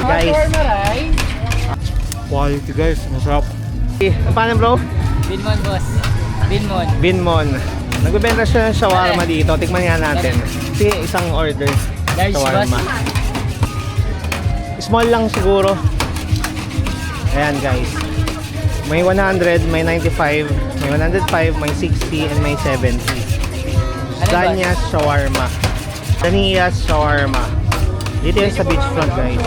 Guys, quality guys, masarap. Paano bro? Binmon, boss. Binmon. Binmon. Nagbebenta siya ng shawarma dito. Tikman nga natin. Kasi isang order. Large, Shawarma. boss. Small lang siguro. Ayan guys. May 100, may 95, may 105, may 60, and may 70. Danyas shawarma. Danyas shawarma. Dito yan sa beachfront guys.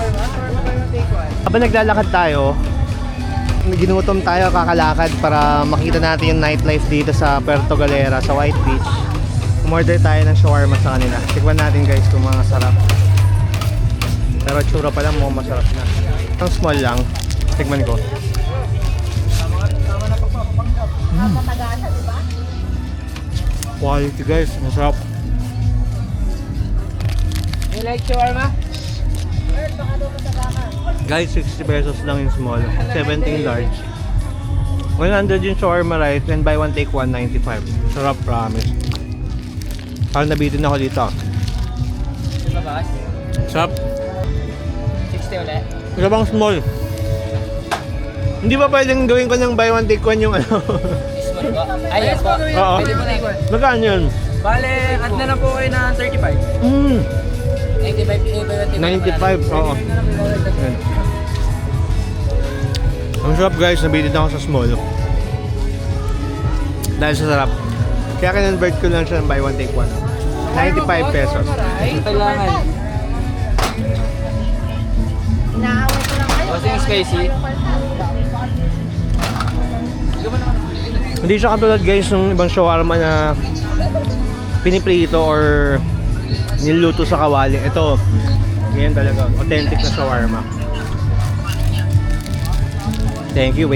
Habang naglalakad tayo, ginutom tayo, kakalakad para makita natin yung nightlife dito sa Puerto Galera, sa White Beach. Umorder tayo ng shawarma sa kanila. Tikman natin guys kung mga sarap. Pero tsura pa lang mo masarap na. Ang small lang. Tikman ko. Quality guys, masarap. You like shawarma? Guys, 60 pesos lang yung small, 70 yung large. 100 yung shawarma rice, and buy one take 195. Sarap, promise. Parang nabitin ako dito. Diba, boss? Sarap. 60 ulit. Isa bang small? Hindi ba pwedeng gawin ko ng buy one take one yung ano? Small po. Ay, yes po. Oo. Pwede po na ikot. Magkano yun? Bale, add na lang po kayo ng 35. 95. 95, oo. Yan. Ang sarap guys, nabitin ako sa small. Dahil sa sarap. Kaya kinonvert ko lang siya ng buy one take one. 95 pesos. Kailangan. Boss yung spicy. Hindi siya katulad guys ng ibang shawarma na piniprito or niluto sa kawali. Ito, ganyan talaga. Authentic na shawarma. Thank you. Wait.